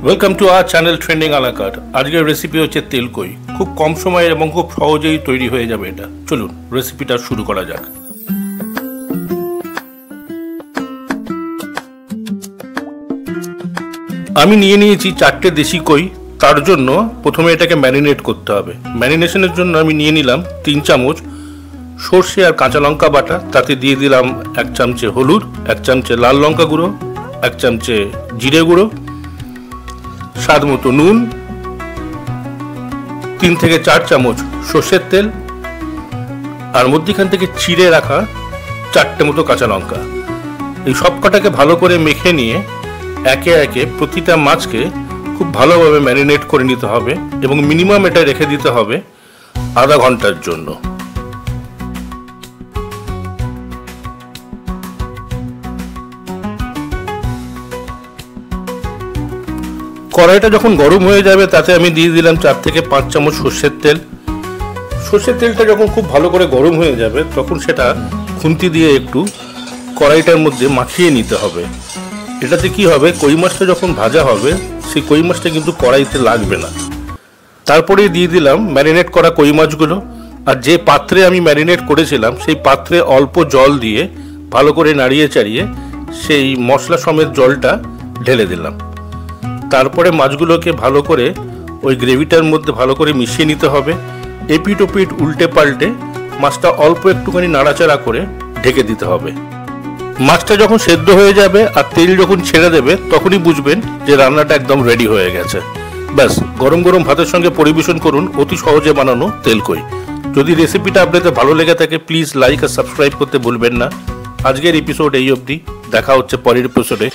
Welcome to our channel trending a la carte. আজকের recipe হচ্ছে তেলকই। খুব কম সময়ে এবং খুব সহজেই তৈরি হয়ে যাবে এটা। চলুন রেসিপিটা শুরু করা যাক। আমি নিয়ে নিয়েছি 4টে দেশি কই। তার জন্য প্রথমে এটাকে ম্যারিনেট করতে হবে। ম্যারিনেশনের জন্য আমি নিয়ে নিলাম 3 চামচ সর্ষে আর কাঁচা লঙ্কা বাটা। তাতে দিয়ে দিলাম 1 চামচে হলুদ, 1 চামচে লাল লঙ্কা গুঁড়ো, 1 চামচে জিরে গুঁড়ো, স্বাদ মতো নুন, 3 থেকে 4 চামচ সর্ষের তেল, আর মধ্যখান থেকে চিড়ে রাখা 4টে মতো কাঁচা লঙ্কা। এই সব কটাকে ভালো করে মেখে নিয়ে একে একে প্রতিটা মাছকে খুব ভালোভাবে ম্যারিনেট করে নিতে হবে এবং মিনিমাম এটা রেখে দিতে হবে আধা ঘন্টার জন্য। কড়াইটা যখন গরম হয়ে যাবে তাতে আমি দিয়ে দিলাম 4 থেকে 5 চামচ সর্ষের তেল। সর্ষের তেলটা যখন খুব ভালো করে গরম হয়ে যাবে তখন সেটা খুন্তি দিয়ে একটু কড়াইটার মধ্যে মাখিয়ে নিতে হবে। এটাতে কি হবে, কই মাছটা যখন ভাজা হবে সেই কই মাছটা কিন্তু কড়াইতে লাগবে না। তারপরে দিয়ে দিলাম ম্যারিনেট করা কই মাছগুলো। আর যে পাত্রে আমি ম্যারিনেট করেছিলাম সেই পাত্রে অল্প জল দিয়ে ভালো করে নাড়িয়ে চাড়িয়ে সেই মশলা সমেত জলটা ঢেলে দিলাম। তারপরে মাছগুলোকে ভালো করে ওই গ্রেভিটার মধ্যে ভালো করে মিশিয়ে নিতে হবে। এপিট ওপিট উল্টে পাল্টে মাছটা অল্প একটুখানি নাড়াচাড়া করে ঢেকে দিতে হবে। মাছটা যখন সেদ্ধ হয়ে যাবে আর তেল যখন ছেড়ে দেবে তখনই বুঝবেন যে রান্নাটা একদম রেডি হয়ে গেছে। ব্যাস, গরম গরম ভাতের সঙ্গে পরিবেশন করুন অতি সহজে বানানো তেলকই। যদি রেসিপিটা আপনাদের ভালো লেগে থাকে প্লিজ লাইক আর সাবস্ক্রাইব করতে ভুলবেন না। আজকের এপিসোড এই অবধি, দেখা হচ্ছে পরের এপিসোডে।